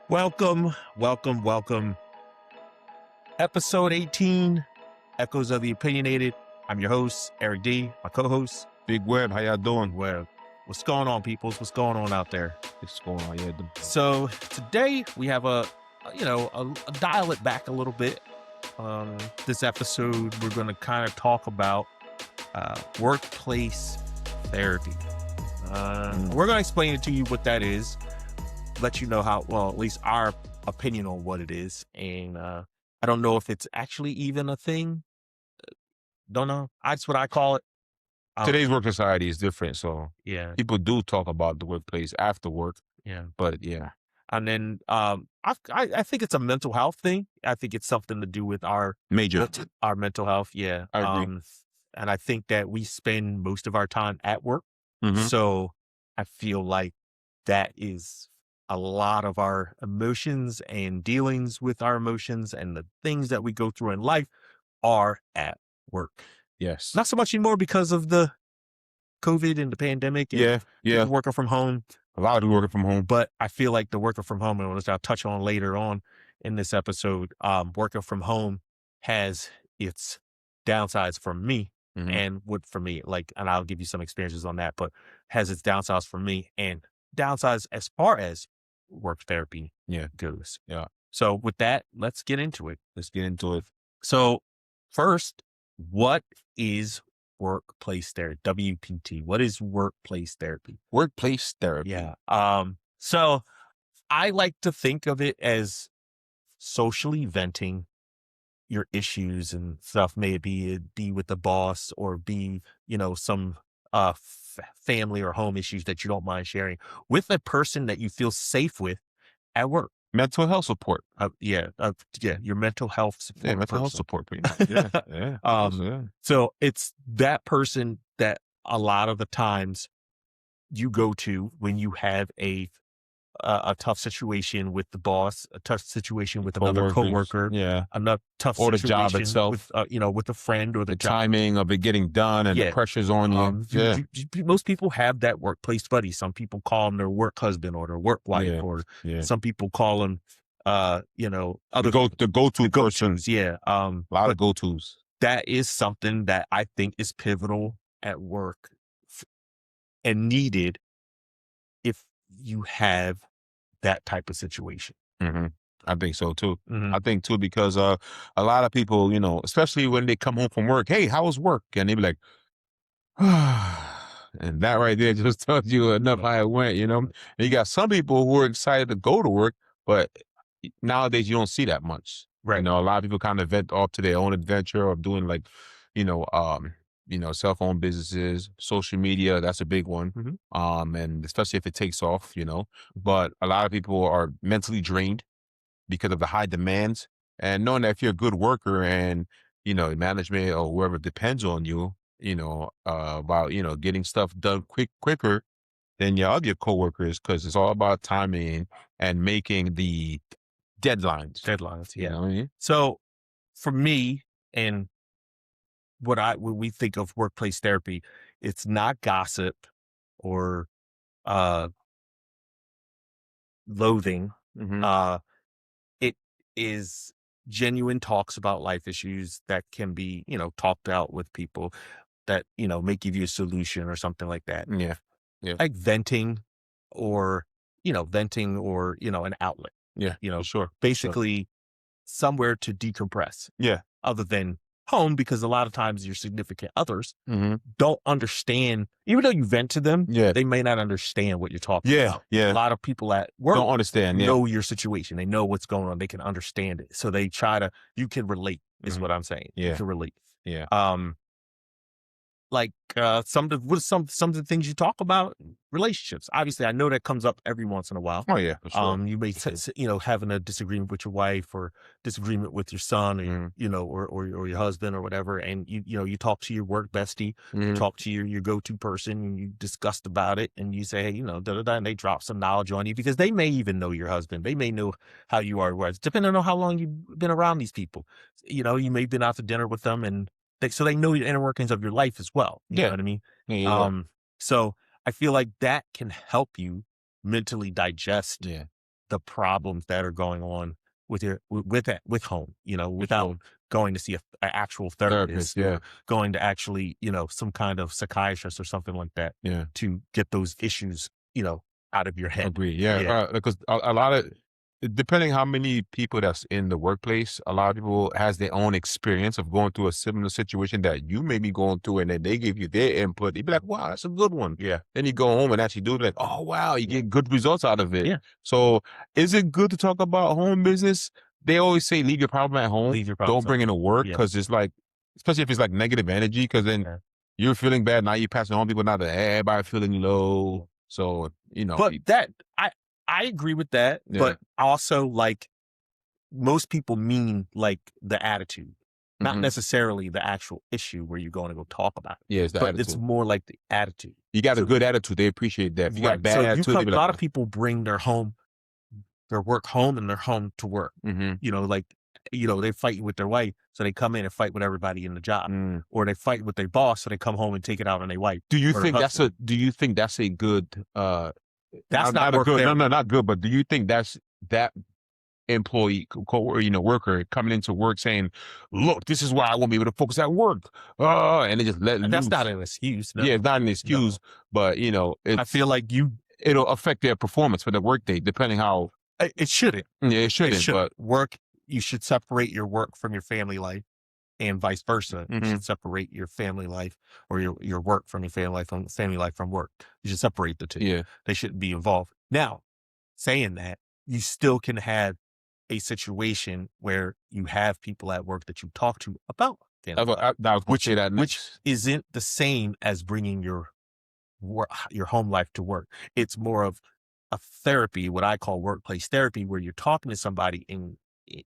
Welcome, welcome, welcome. Episode 18, Echoes of the Opinionated. I'm your host, Eric D. My co-host, Big Web, how y'all doing? Webb. What's going on, peoples? What's going on out there? What's going on? Yeah, So today we have a dial it back a little bit. This episode, we're going to kind of talk about workplace therapy. We're going to explain it to you what that is, let you know how, well, at least our opinion on what it is. And I don't know if it's actually even a thing. Don't know. That's what I call it. Today's work society is different, so Yeah. people do talk about the workplace after work, Yeah. but yeah. And then I think it's a mental health thing. I think it's something to do with our Major. mental health. Yeah. I agree. And I think that we spend most of our time at work. Mhm. So I feel like that is a lot of our emotions and dealings with our emotions and the things that we go through in life are at work. Yes. Not so much anymore because of the COVID and the pandemic and Yeah. people working from home. A lot of people working from home. But I feel like the working from home, and which I'll touch on later on in this episode, working from home has its downsides for me Mhm. and for me, and I'll give you some experiences on that, but has its downsides for me and downsides as far as work therapy goes. Yeah. So with that, let's get into it. Let's get into it. So first, what is workplace therapy? WPT. What is workplace therapy? Workplace therapy. Yeah. So I like to think of it as socially venting your issues and stuff. Maybe it be with the boss or be, some family or home issues that you don't mind sharing with a person that you feel safe with at work. Mental health support. Your mental health support. Yeah, mental health person. support. Pretty much. Yeah. Yeah. Yeah. So it's that person that a lot of the times you go to when you have a tough situation with the boss, a tough situation with another Coworkers. coworker, Yeah. another tough Or the situation job itself. with a friend or The job. timing of it getting done and the pressures on you. Most people have that workplace buddy. Some people call them their work husband or their work wife, or some people call them, other the go-to persons. Yeah. A lot of go-tos. That is something that I think is pivotal at work and needed if you have that type of situation. Mm-hmm. I think so too. Mm-hmm. I think too, because a lot of people, especially when they come home from work, hey, how was work? And they be like, and that right there just tells you enough how it went, And you got some people who are excited to go to work, but nowadays you don't see that much. Right. A lot of people kind of vent off to their own adventure of doing cell phone businesses, social media, that's a big one. Mm-hmm. And especially if it takes off, but a lot of people are mentally drained because of the high demands, and knowing that if you're a good worker and, management or whoever depends on you, about, getting stuff done quicker than your other coworkers, because it's all about timing and making the deadlines. Yeah. You know what I mean? So for me, and when we think of workplace therapy, it's not gossip or loathing. Mhm. It is genuine talks about life issues that can be, talked out with people that, may give you a solution or something like that. Yeah. Yeah. Like venting or an outlet. Yeah. For sure. Basically somewhere to decompress. Yeah. Other than home, because a lot of times your significant others Mhm. don't understand, even though you vent to them, Yeah. they may not understand what you're talking about. Yeah. A lot of people at work Don't understand. Yeah. know your situation. They know what's going on. They can understand it. So they you can relate is Mhm. what I'm saying. Yeah. You can relate. Yeah. Like some of the things you talk about, relationships. Obviously, I know that comes up every once in a while. Oh yeah. For sure. You may having a disagreement with your wife or disagreement with your son, or or your husband or whatever, and you talk to your work bestie, you talk to your go-to person, and you discussed about it, and you say, hey, da da da, and they drop some knowledge on you because they may even know your husband, they may know how you are, depending on how long you've been around these people. You may have been out to dinner with them, and so they know the inner workings of your life as well. You know what I mean? Yeah. So I feel like that can help you mentally digest the problems that are going on with with home, without sure. going to see an actual Therapist, therapist, yeah. or going to actually, some kind of psychiatrist or something like that Yeah. to get those issues, out of your head. Agree. Yeah. Yeah. Because a lot of, depending how many people that's in the workplace, a lot of people has their own experience of going through a similar situation that you may be going through, and then they give you their input. You'd be like, wow, that's a good one. Yeah. Then you go home and actually do it, like, oh wow, you get good results out of it. Yeah. So is it good to talk about home business? They always say leave your problem at home. Leave your problems Don't bring it to work, Yeah. because it's like, especially if it's like negative energy, because then Yeah. you're feeling bad. Now you're passing on people, now that everybody feeling low. So, But that I agree with that, Yeah. but also, like, most people mean like the attitude, not Mhm. necessarily the actual issue where you're going to go talk about it. Yeah, it's the But attitude. it's more like the attitude. You got a So- good attitude, they appreciate that. If you got Right. bad So you attitude, they be a lot like, of people bring their work home and their home to work. mhm. Like, they fight with their wife, so they come in and fight with everybody in the job, Mm. or they fight with their boss, so they come home and take it out on their wife. Do you or think husband. do you think that's a good That's not not a work good, therapy. no, not good, but do you think that's that employee worker coming into work saying, look, this is why I won't be able to focus at work, and they just let And that's loose? not an excuse. No. Yeah, it's not an excuse, but I feel like it'll affect their performance for the workday, depending how. it shouldn't. Yeah, it shouldn't, but Work, you should separate your work from your family life, and vice versa. You Mhm. should separate your family life, or your work from your family life from work. You should separate the two. yeah. They shouldn't be involved. Now, saying that, you still can have a situation where you have people at work that you talk to about family life, I was gonna which say that which next. isn't the same as bringing your home life to work. It's more of a therapy, what I call workplace therapy, where you're talking to somebody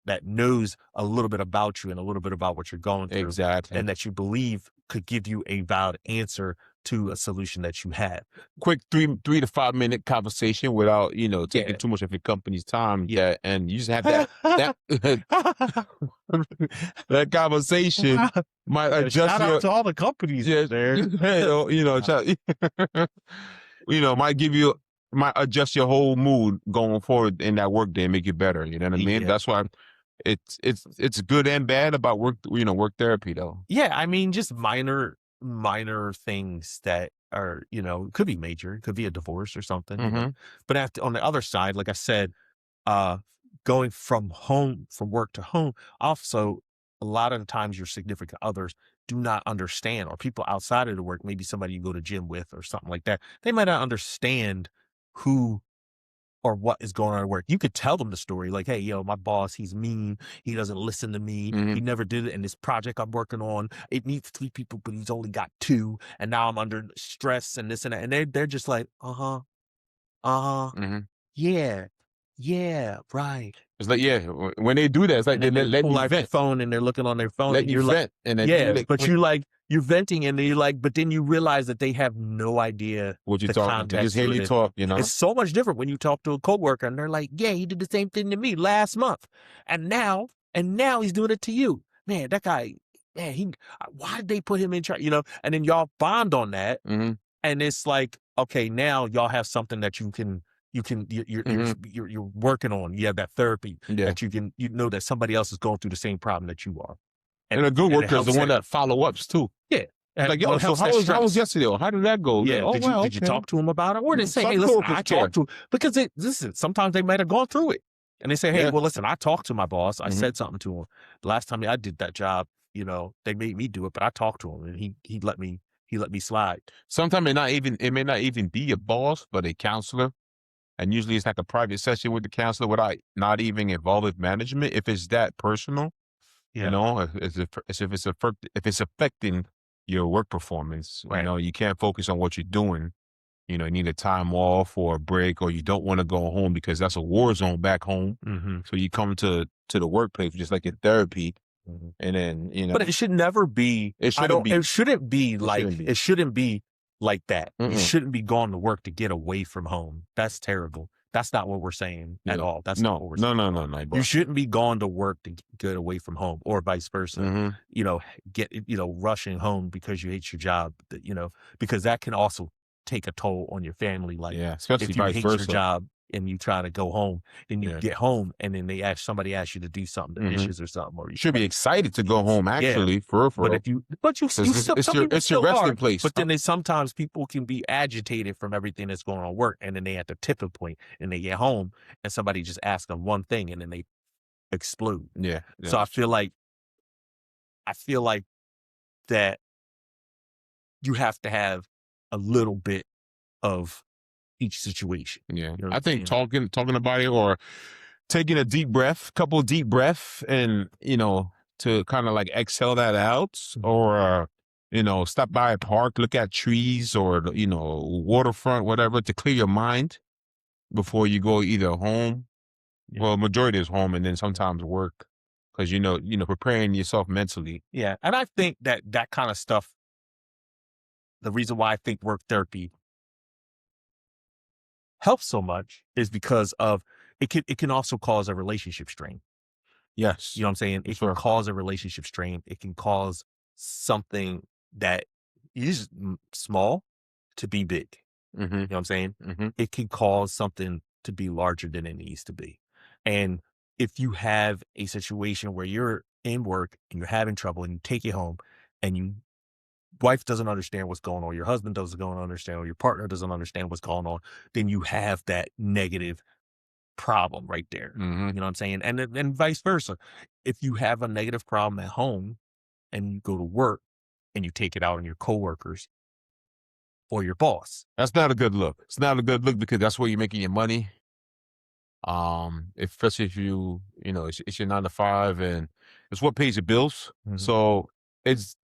that knows a little bit about you and a little bit about what you're going through, Exactly. and that you believe could give you a valid answer to a solution that you have. Quick 3 to 5 minute conversation without taking Yeah. too much of your company's time. Yeah. And you just have that that conversation might adjust Shout out to all the companies yeah, there. might might adjust your whole mood going forward in that work day and make it better. You know what I mean? Yeah. That's why it's good and bad about work therapy though. Yeah, I mean, just minor things that are, it could be major, it could be a divorce or something. Mhm. But on the other side, like I said, going from work to home, also a lot of the times your significant others do not understand, or people outside of the work, maybe somebody you go to gym with or something like that, they might not understand who or what is going on at work. You could tell them the story, like, hey, my boss, he's mean. He doesn't listen to me. Mhm. He never did it. And this project I'm working on, it needs 3 people, but he's only got 2. And now I'm under stress and this and that. And they're just like, uh-huh, Mhm. yeah, right. It's like, yeah, when they do that, it's like And they then let pull me out their vent. phone and they're looking on their phone. Let and me you're like, vent. And then yeah, but you're venting, and you're like, but then you realize that they have no idea what you the talking, they just context hear of you it. talk, It's so much different when you talk to a coworker and they're like, yeah, he did the same thing to me last month. And now he's doing it to you. Man, that guy, man, why did they put him in charge? And then y'all bond on that. Mhm. And it's like, okay, now y'all have something that Mhm. you're working on. You have that therapy Yeah. that you know that somebody else is going through the same problem that you are. And a good and it worker is the helps one that- that follow ups too. Yeah. Like, yo, Well, it so helps how that was stress. yesterday? Or how did that go? Yeah, Like, oh, did you okay. talk to him about it? Or they say, Some hey, listen, coworkers I care. talked to him. Because listen, sometimes they might have gone through it. And they say, hey, Yeah. well, listen, I talked to my boss. I Mhm. said something to him. The last time I did that job, they made me do it, but I talked to him and he let me slide. Sometimes it may not even be a boss, but a counselor. And usually it's like a private session with the counselor without not even involving management. If it's that personal, Yeah. if it's affecting your work performance, Right. you can't focus on what you're doing. You need a time off or a break, or you don't want to go home because that's a war zone back home. Mm-hmm. So you come to the workplace just like in therapy, and then But it should never be. It shouldn't be. It shouldn't be like. shouldn't be. It shouldn't be like that. You Mm-mm. shouldn't be going to work to get away from home. That's terrible. That's not what we're saying at Yeah. all. That's not what we're saying. No, bro. You shouldn't be going to work to get away from home, or vice versa. Mhm. Rushing home because you hate your job. Because that can also take a toll on your family life. Yeah, especially If you vice hate your versa. job, and you try to go home, then you Yeah. get home and then somebody asks you to do something, the Mhm. dishes or something, or You you should be somebody excited to go home yeah. actually, for But real. if you 'Cause still, it's some people it's your still resting are, place. but then sometimes people can be agitated from everything that's going on at work, and then they at the tipping point, and they get home, and somebody just asks them one thing, and then they explode. Yeah, So yeah, I feel like that you have to have a little bit of each situation. yeah. You know what I I'm think saying? talking about it, or taking a deep breath, couple deep breath, and to kind of like exhale that out, Mhm. or stop by a park, look at trees, or waterfront, whatever, to clear your mind before you go either home. Yeah. Well, majority is home, and then sometimes work, because preparing yourself mentally. Yeah. And I think that that kind of stuff, the reason why I think work therapy helps so much is because of it can also cause a relationship strain. You Yes, know what I'm saying? for It can sure. cause a relationship strain. It can cause something that is small to be big. Mm-hmm. You know what I'm saying? Mm-hmm. It can cause something to be larger than it needs to be. And if you have a situation where you're in work and you're having trouble and you take it home and you wife doesn't understand what's going on, your husband doesn't understand, or your partner doesn't understand what's going on, then you have that negative problem right there. Mm-hmm. You know what I'm saying? And vice versa. If you have a negative problem at home and you go to work and you take it out on your coworkers or your boss. That's not a good look. It's not a good look, because that's where you're making your money. Especially if it's your 9 to 5, and it's what pays your bills. Mhm. So it's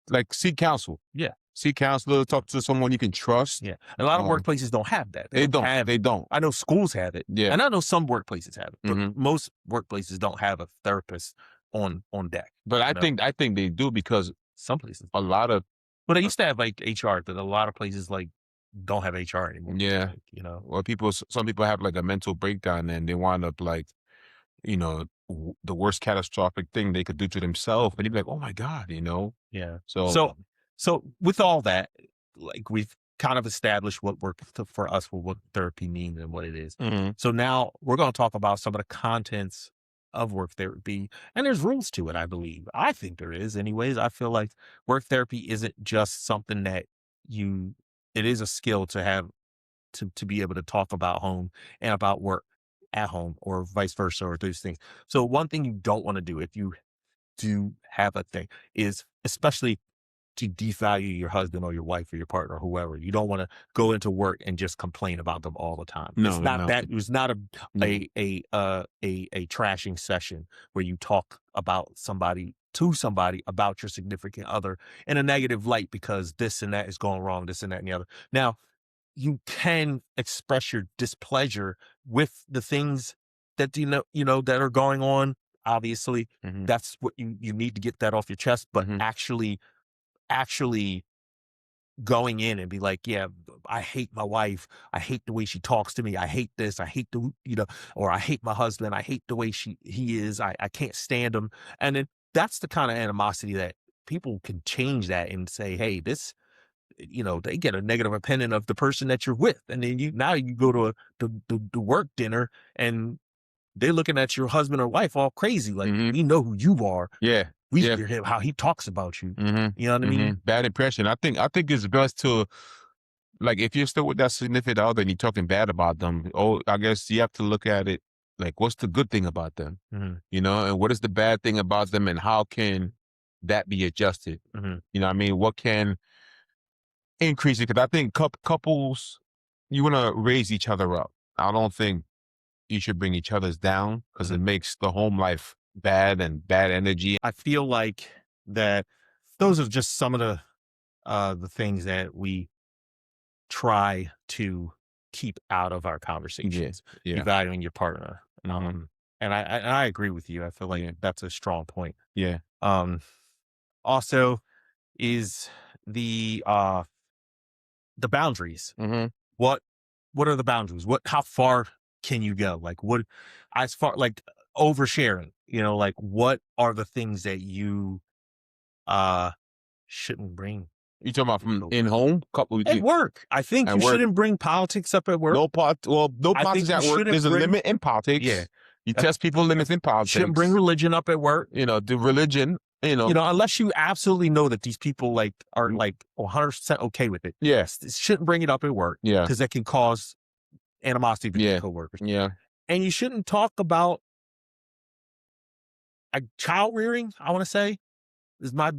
like, seek counsel. Yeah. Seek counselor. Talk to someone you can trust. Yeah. A lot of Um, workplaces don't have that. They they don't don't. have They don't. I know schools have it, Yeah. and I know some workplaces have it, but Hmm. most workplaces don't have a therapist on deck, But I you know? think I think they do, because Some places a do. lot of But they uh, used to have, like, HR, but a lot of places, like, don't have HR anymore, yeah. like, you know? Well, some people have like a mental breakdown, and they wind up like, the worst catastrophic thing they could do to themselves, and you'd be like, oh my god. Yeah. So So with all that, like, we've kind of established what work for us, what therapy means and what it is. mhm. So now we're gonna talk about some of the contents of work therapy, and there's rules to it, I believe. I think there is anyways. I feel like work therapy isn't just something that you it is a skill to have to be able to talk about home and about work at home or vice versa or those things. So one thing you don't want to do if you do have a thing is especially to devalue your husband or your wife or your partner or whoever. You don't want to go into work and just complain about them all the time. It's No, not no, that. It's not no. a trashing session where you talk about somebody about your significant other in a negative light because this and that is going wrong, this and that and the other. Now, you can express your displeasure with the things that that are going on. Obviously, Mhm, that's what you need to get that off your chest. But mhm. actually going in and be like, yeah, I hate my wife. I hate the way she talks to me. I hate this. I hate or I hate my husband. I hate the way he is. I can't stand him. And then that's the kind of animosity that people can change that and say, hey, this they get a negative opinion of the person that you're with. And then now you go to the work dinner and they're looking at your husband or wife all crazy. Like, Mhm. we know who you are. Yeah, We yeah. hear him, how he talks about you. Mhm, You know what I mean? mhm. Bad impression. I think it's best to, like, if you're still with that significant other and you're talking bad about them, I guess you have to look at it like, what's the good thing about them? Mhm, And what is the bad thing about them, and how can that be adjusted? mhm, You know what I mean? What can increase it? Because I think couples, you want to raise each other up. I don't think you should bring each other's down, because mhm. it makes the home life bad, and bad energy. I feel like that those are just some of the things that we try to keep out of our Yeah, conversations, yeah. devaluing your partner. Hmm. And I agree with you. I feel like Yeah, that's a strong point. yeah. Um, also is the boundaries. Hmm. What what are the boundaries? How far can you go? Like what as far like oversharing, like what are the things that you uh shouldn't bring? You talking about from in home? At work. I think you shouldn't bring politics up at work. No politics at work. There's a limit in politics. Yeah. You test people limits in politics. Shouldn't bring religion up at work. The religion, unless you absolutely know that these people like are like 100% okay with it. Yes. Shouldn't bring it up at work. Yeah. Because that can cause animosity between coworkers. Yeah. And you shouldn't talk about child rearing, I want to say, I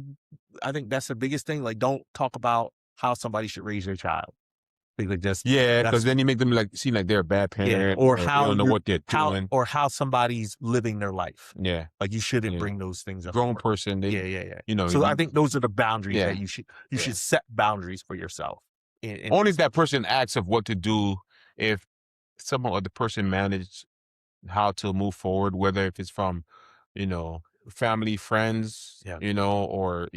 think that's the biggest thing. Like, don't talk about how somebody should raise their child. Because then you make them seem like they're a bad parent, or how they don't know what they're doing, or how somebody's living their life. Yeah, like you shouldn't bring those things up. Grown person, So I think those are the boundaries that you should set boundaries for yourself. Only if that person asks of what to do, if someone or the person managed how to move forward, whether if it's from, family, friends, or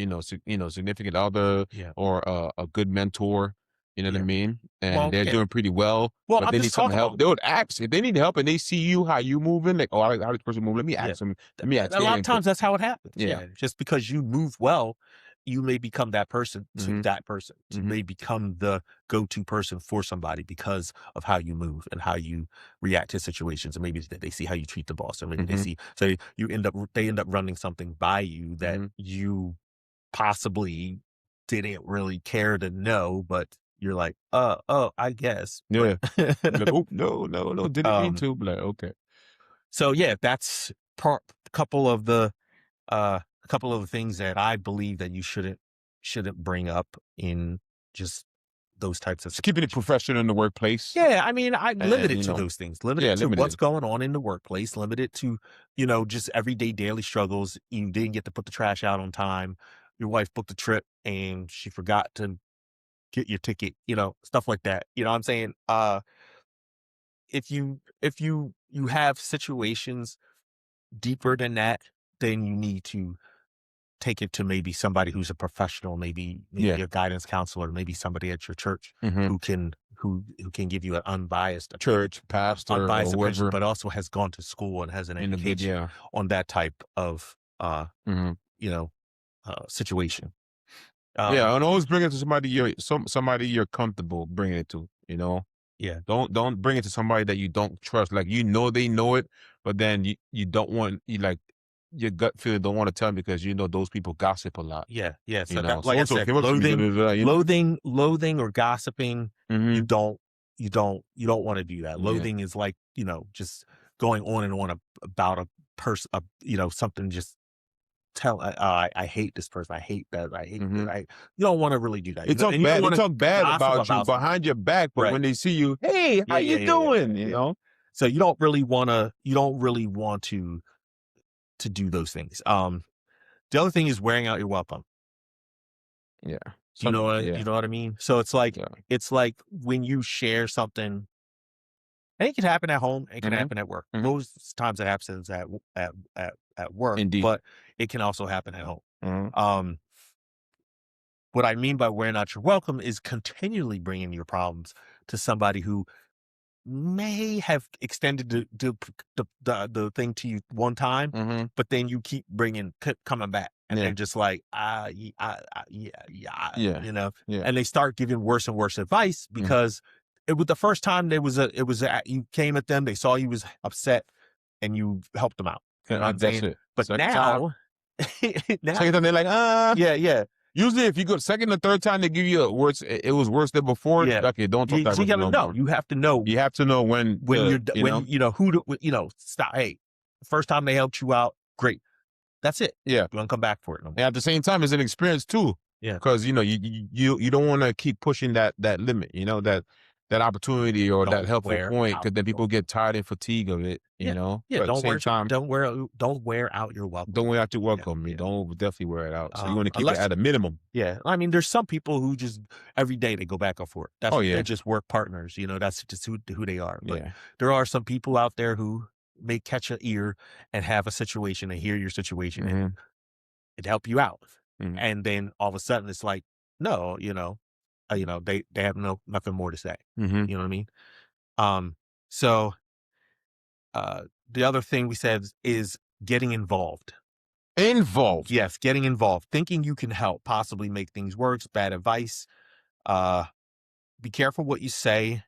significant other, or a good mentor. You know what I mean? And they're doing pretty well. Well, but they need some help. They would ask if they need help and they see you, how you moving, like, oh, how this person moving. Let me ask them. Let me ask. A lot of times that's how it happens. Yeah. Just because you move well, you may become that person to that person. You may become the go-to person for somebody because of how you move and how you react to situations. And maybe they see how you treat the boss, or maybe they see, so they end up running something by you that you possibly didn't really care to know, but you're like, I guess. Yeah. Like, oh, no, didn't mean to. Like, okay. So yeah, that's a couple of the things that I believe that you shouldn't bring up in just those types of. Just keeping it professional in the workplace. Yeah, I mean, I limit it to those things. Limit it to what's going on in the workplace. Limit it to just everyday daily struggles. You didn't get to put the trash out on time. Your wife booked a trip and she forgot to get your ticket, stuff like that. You know what I'm saying? If you have situations deeper than that, then you need to take it to maybe somebody who's a professional, maybe a guidance counselor, maybe somebody at your church who can give you an unbiased church pastor, unbiased opinion, but also has gone to school and has an education on that type of situation. And always bring it to somebody you're comfortable bringing it to. Yeah. Don't bring it to somebody that you don't trust. Like, they know it, but then you don't want your gut feeling don't want to tell them because those people gossip a lot. Yeah. So like I said, loathing or gossiping, you don't want to do that. Loathing is like, just going on and on about a person, something, just tell, I hate this person. I hate that. I hate that. You don't want to really do that. They talk bad about you behind your back, but when they see you, hey, how you doing? So you don't really want to do those things. The other thing is wearing out your welcome. Yeah. You know what I mean? So it's like when you share something, and it can happen at home, it can happen at work. Most times it happens at work. Indeed. But it can also happen at home. What I mean by wearing out your welcome is continually bringing your problems to somebody who may have extended the thing to you one time, but then you keep coming back, and they're just like, and they start giving worse and worse advice because it was the first time you came at them, they saw you was upset, and you helped them out. That's it. But now, second time they're like, yeah. Usually, if you go second or third time, they give you a worse. It was worse than before. Yeah. Okay, don't talk that. You have to know. You have to know when stop. Hey, first time they helped you out, great. That's it. Yeah, you want to come back for it. No more. And at the same time, it's an experience too. Yeah, because you don't want to keep pushing that limit. That opportunity or that helpful point, because then people get tired and fatigued of it. Yeah, but don't wear out your welcome. Don't wear out your welcome. Yeah. Don't definitely wear it out. So you want to keep it at a minimum. Yeah, I mean, there's some people who just every day they go back and forth. They're just work partners. That's just who they are. But there are some people out there who may catch an ear and have a situation and hear your situation and help you out. And then all of a sudden it's like, no, they have nothing more to say. You know what I mean? So the other thing we said is getting involved. Involved. Yes, getting involved, thinking you can help, possibly make things worse, bad advice. Be careful what you say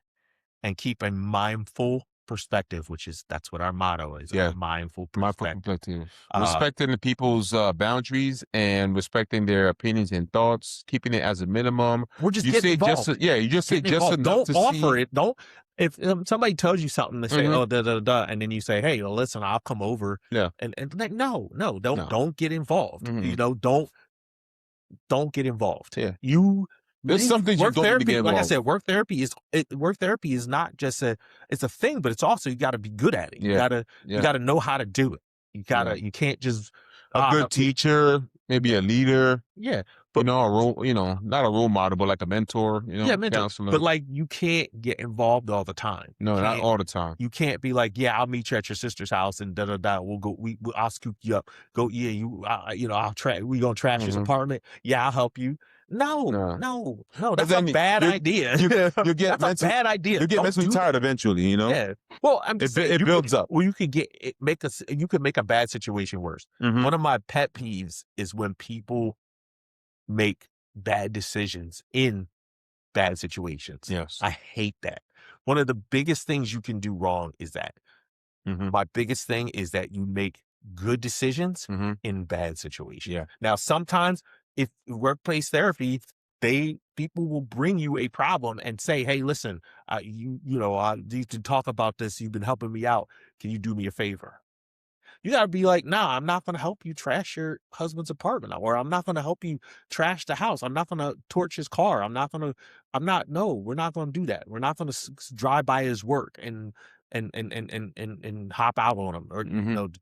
and keep a mindful perspective, that's what our motto is, Yeah. a mindful Mindful perspective. perspective. Respecting the people's boundaries and respecting their opinions and thoughts, keeping it as a minimum. We're just You getting say involved. you just say Getting just involved. enough Don't to offer see. it. Don't, if somebody tells you something, they say, Mhm. oh, da, da, da, and then you say, hey, well, listen, I'll come over. Yeah. And like, no, No. don't get involved. Mhm. Don't get involved. Yeah. You There's some things you work don't need to therapy, get like I involved. said, work therapy is not just it's a thing, but it's also, you got to be good at it. You Yeah. gotta know how to do it. You can't just A good teacher, maybe a leader, yeah, you but know, a role, you know, not a role model, but like a mentor, you know, yeah, mentor. counselor. But like, you can't get involved all the time. No, not all the time. You can't be like, yeah, I'll meet you at your sister's house and da da da. We'll go. I'll scoop you up. Go. Yeah, I'll we gonna trash his Mhm. apartment. Yeah, I'll help you. No, No. no, But that's a then bad idea. you get That's a bad idea. you get Don't mentally do tired eventually, you know? that. Yeah. Well, I'm just saying, It builds up. Well, you could you could make a bad situation worse. Mhm. One of my pet peeves is when people make bad decisions in bad situations. Yes. I hate that. One of the biggest things you can do wrong is that. Mhm. My biggest thing is that you make good decisions Mhm. in bad situations. Yeah. Now, sometimes if workplace therapy, people will bring you a problem and say, "Hey, listen, I need to talk about this. You've been helping me out. Can you do me a favor?" You gotta be like, "Nah, I'm not gonna help you trash your husband's apartment, or I'm not gonna help you trash the house. I'm not gonna torch his car. No, we're not gonna do that. We're not gonna drive by his work and hop out on him, or Mhm.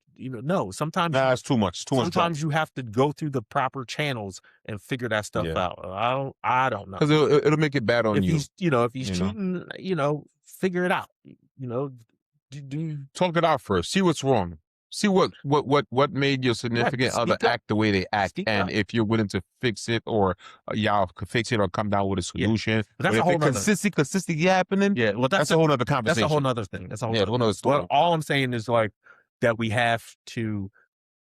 no. Sometimes Nah, it's too much. Too much drama. sometimes you have to go through the proper channels and figure that stuff Yeah. out. I don't know. 'Cause it'll make it bad on If you. he's You know? cheating, figure it out. Do Talk it out first. See what's wrong. See what made your significant other Speak up. act the way they act, Speak and up. if you're willing to fix it, or y'all could fix it, or come down with a Yeah. solution. But that's But a if whole it nother. consistently happening, Yeah, well, that's a whole nother that's conversation. a whole nother thing. That's a whole Yeah, nother whole nother story. Well, all I'm saying is, like, that we have to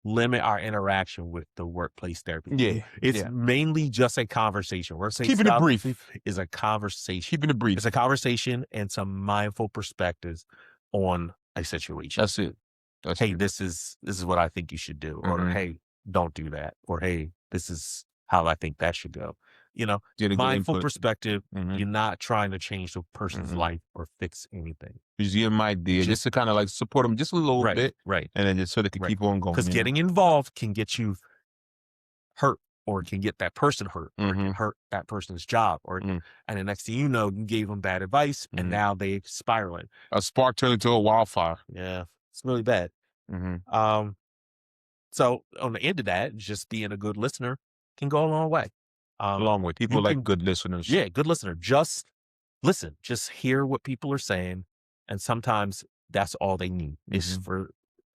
limit our interaction with the workplace therapy. Yeah, It's yeah. mainly just a conversation. We're saying Keeping it stuff brief. is a conversation. Keeping it brief. It's a conversation and some mindful perspectives on a situation. That's it. That's Hey, it. this is what I think you should do, or Mhm. hey, don't do that, or hey, this is how I think that should go. Get a good Mindful input. perspective. Mhm. You're not trying to change the person's Mhm. life or fix anything. Just give them idea, just to kind of like support them just a little Right, bit, right. and then just so they can Right. keep on going. Because you know? getting involved can get you hurt, or can get that person hurt, or can Mhm. hurt that person's job, Mm. and the next thing you know, you gave them bad advice, and Mhm. now they spiraling. A spark turned into a wildfire. Yeah, it's really bad. Mhm. So on the end of that, just being a good listener can go a long way. Along with people you like can- good listeners. Yeah, good listener. Just listen. Just hear what people are saying, and sometimes that's all they need is for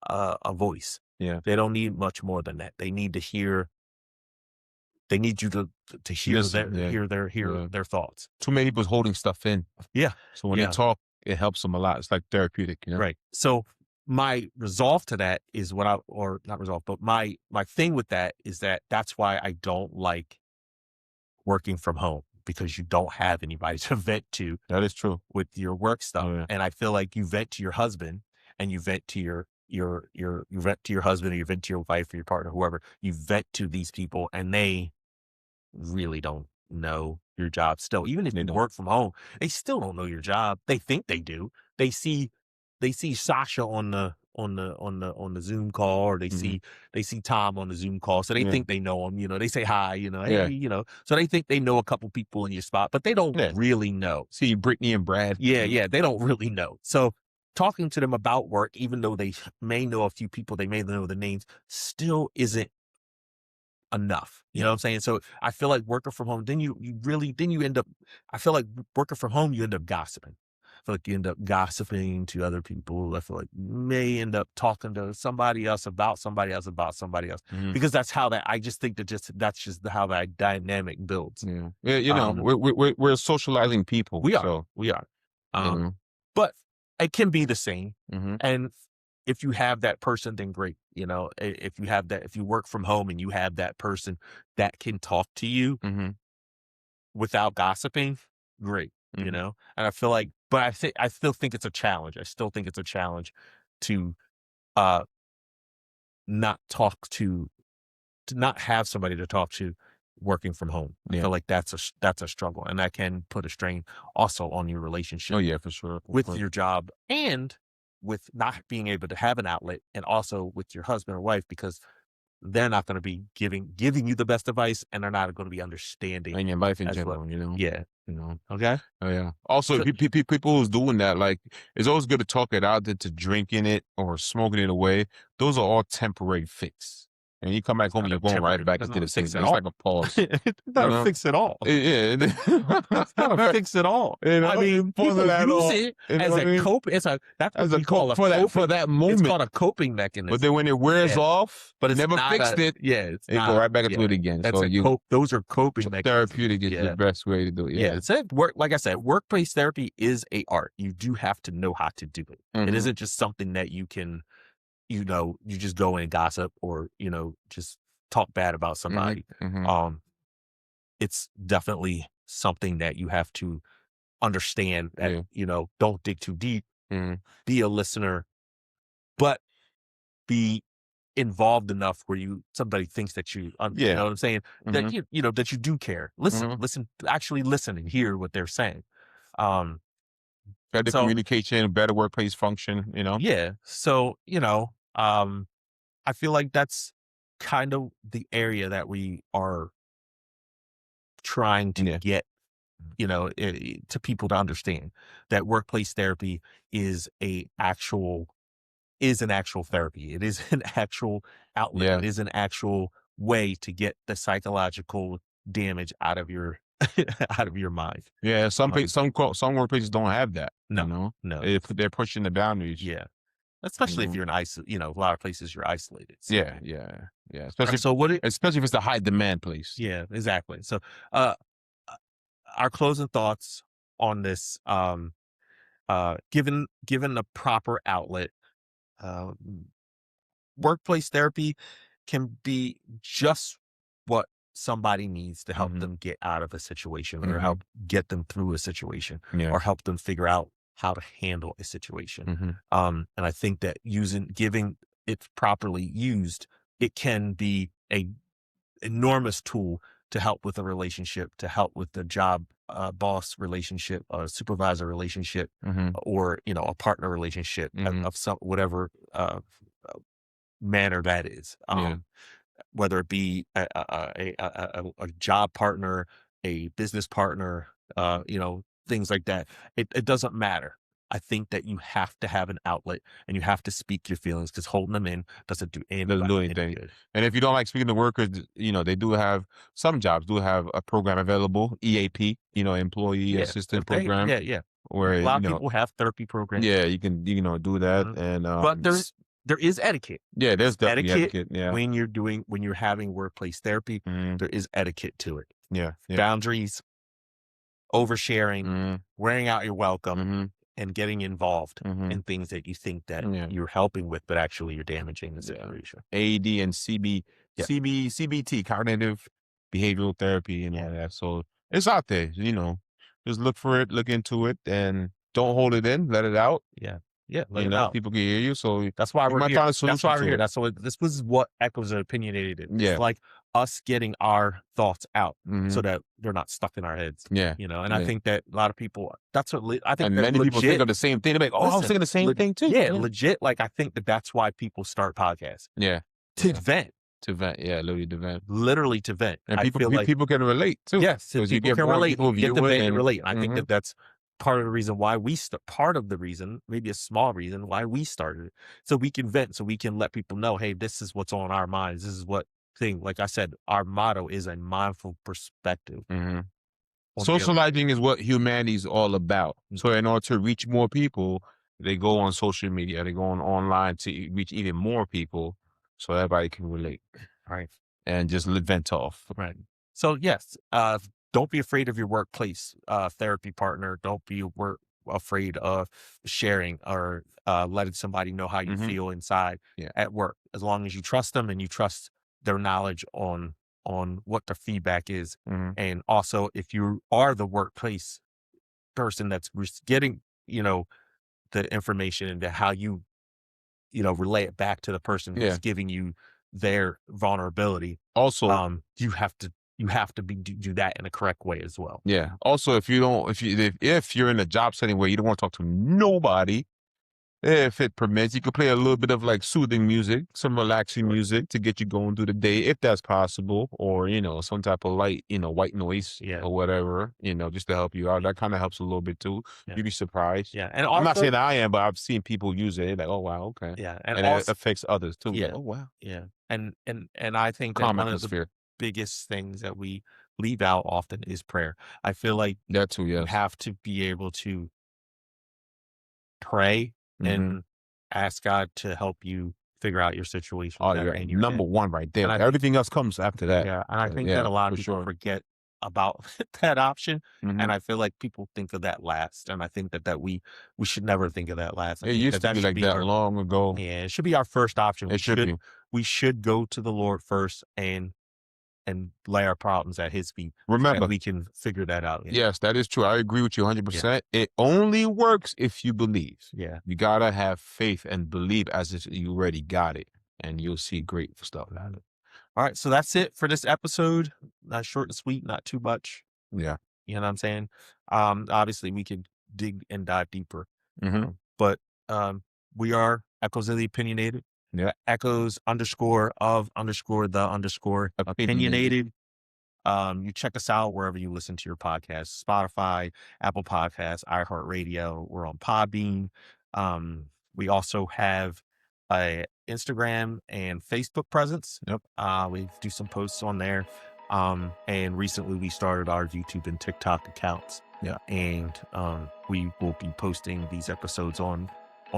a voice. Yeah. They don't need much more than that. They need to hear. They need you to hear Listen, yeah. their thoughts. Too many people's holding stuff in. Yeah. So when Yeah. they talk, it helps them a lot. It's like therapeutic, you know? Right. So my resolve to that is or not resolve, but my thing with that is that's why I don't like working from home, because you don't have anybody to vent to That is true. with your work stuff. Oh, yeah. And I feel like you vent to your husband, and you vent to you vent to your husband, or you vent to your wife or your partner, whoever. You vent to these people, and they really don't know your job still. Even if They you don't. work from home, they still don't know your job. They think they do. They see Sasha on the Zoom call, or they see Tom on the Zoom call. So they Yeah. think they know him, they say hi, Yeah. hey, so they think they know a couple people in your spot, but they don't Yeah. really know. See Brittany and Brad. Yeah, they don't really know. So talking to them about work, even though they may know a few people, they may know the names, still isn't enough. You know what I'm saying? So I feel like working from home, then you end up, I feel like working from home, you end up gossiping. I feel like you end up gossiping to other people. I feel like you may end up talking to somebody else about somebody else about somebody else, Mhm. because that's how I just think that's just how that dynamic builds. Yeah. Yeah, we're socializing people. We are. So, We are. you know. But it can be the same. Mhm. And if you have that person, then great. You know, if you have that, if you work from home and you have that person that can talk to you without gossiping, great. You know, and I feel like, but I still think it's a challenge. I still think it's a challenge to uh not talk to not have somebody to talk to working from home. I feel like that's a struggle, and that can put a strain also on your relationship. Oh yeah, for sure. With your job and with not being able to have an outlet, and also with your husband or wife, because they're not going to be giving you the best advice, and they're not going to be understanding. And your life in as well. general, you know. Yeah. You know. Okay. Oh yeah. Also, So- people who's doing that, like, it's always good to talk it out than to drinking it or smoking it away. Those are all temporary fix. And you come back home and you're going right back into the same. It's like a pause. It's not a fix at all. Yeah. It's not a fix at all. You know, I mean, people use it as a cope. That's what we call a for that moment. It's called a coping mechanism. But then when it wears off, but it's never not fixed it. Yeah, it's You go right back into it again. That's So those are coping mechanisms. therapeutic is the best way to do it. Yeah, it's work. Like I said, workplace therapy is a art. You do have to know how to do it. It isn't just something that you can, you just go in and gossip or just talk bad about somebody. It's definitely something that you have to understand that don't dig too deep. Be a listener, but be involved enough where somebody thinks that you know what I'm saying, that that you do care. Listen, actually listen and hear what they're saying. Better communication, better workplace function, Yeah. So, I feel like that's kind of the area that we are trying to get, to people to understand that workplace therapy is an actual therapy. It is an actual outlet. Yeah. It is an actual way to get the psychological damage out of your mind. Yeah, some workplaces don't have that. No. They're pushing the boundaries. Yeah. Especially if you're in a lot of places you're isolated. So. Yeah. Especially Especially if it's a high demand place. Yeah, exactly. So, our closing thoughts on this, given the proper outlet, workplace therapy can be just what somebody needs to help them get out of a situation or help get them through a situation or help them figure out how to handle a situation. And I think that giving it properly used, it can be a enormous tool to help with a relationship, to help with the job boss relationship, a supervisor relationship, or a partner relationship of some whatever manner that is. Whether it be a job partner, a business partner, things like that. It doesn't matter. I think that you have to have an outlet and you have to speak your feelings, because holding them in doesn't do anything good. And if you don't like speaking to workers, they do have, some jobs do have a program available, EAP, employee assistant program. Yeah. Where a lot of people have therapy programs. Yeah, you can do that. And but there is etiquette. Yeah, there's definitely etiquette. Yeah. When you're having workplace therapy, there is etiquette to it. Yeah. Boundaries, oversharing, wearing out your welcome, and getting involved in things that you think that you're helping with, but actually you're damaging the situation. AED and CBT, cognitive behavioral therapy, and all that. So it's out there, just look for it, look into it, and don't hold it in, let it out. Yeah. Let it out. People can hear you. So that's why we're here. That's why we're here. This was what Echoes Opinionated is. Yeah. It's like us getting our thoughts out so that they're not stuck in our heads. Yeah. And I think that a lot of people, that's what I think. And many people think of the same thing. They're like, I was thinking the same thing too. Yeah, legit. Like, I think that's why people start podcasts. Yeah. To vent. Yeah, literally to vent. Literally to vent. And people can relate too. Yes, people can relate. Get the vent and relate. I think that's part of the reason why maybe a small reason why we started it. So we can vent, so we can let people know, hey, this is what's on our minds. This is what thing. Like I said, our motto is a mindful perspective. Socializing is what humanity is all about. So in order to reach more people, they go on social media, they go online to reach even more people, so everybody can relate. Right. And just vent off. Right. So yes, don't be afraid of your workplace therapy partner. Don't be afraid of sharing or letting somebody know how you feel inside at work. As long as you trust them and you trust their knowledge on what the feedback is. And also, if you are the workplace person that's getting, the information and how you, relay it back to the person who's giving you their vulnerability. Also, you have to do that in a correct way as well. Yeah. Also, if you're in a job setting where you don't want to talk to nobody, if it permits, you could play a little bit of like soothing music, some relaxing music to get you going through the day, if that's possible, or some type of light, white noise or whatever, just to help you out. That kind of helps a little bit too. You'd be surprised. Yeah, and I'm not saying I am, but I've seen people use it. Like, oh wow, okay. Yeah, and it affects others too. Yeah. Like, oh wow. Yeah, and I think that Calm one of atmosphere. the biggest things that we leave out often is prayer. I feel like That too. you Yes. have to be able to pray and ask God to help you figure out your situation. Oh, better yeah. and your Number one right there. and I think- Everything else comes after that. Yeah, and I think that a lot of for people sure. forget about that option, Mhm. and I feel like people think of that last, and I think that we should never think of that last. I It think used to be should like that our, long ago. yeah, it should be our first option. It should be. We should go to the Lord first and lay our problems at his feet. Remember, and we can figure that out. yes, that is true. I agree with you 100%. It only works if you believe. Yeah. You gotta have faith and believe as if you already got it, and you'll see great stuff out of it. All right. So that's it for this episode. Not short and sweet, not too much. Yeah. You know what I'm saying? Obviously we could dig and dive deeper. But we are Echoes of the Opinionated. Yeah. Echoes _of_the_ opinionated. You check us out wherever you listen to your podcast: Spotify, Apple Podcasts, iHeartRadio. We're on Podbean. We also have a Instagram and Facebook presence. Yep. We do some posts on there. And recently we started our YouTube and TikTok accounts. Yeah. And we will be posting these episodes on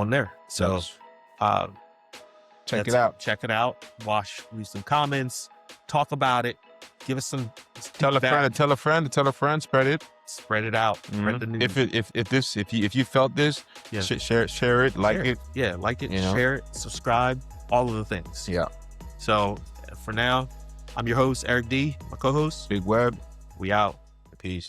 there. So Yes. check it out. Check it out. Leave some comments. Talk about it. Give us some. Tell a friend, tell a friend, tell a friend. Spread it. Spread it out. Spread the news. If you felt this, share it, like it. Yeah, like it, share it, subscribe, all of the things. Yeah. So for now, I'm your host, Eric D. My co-host, Big Web. we out. Peace.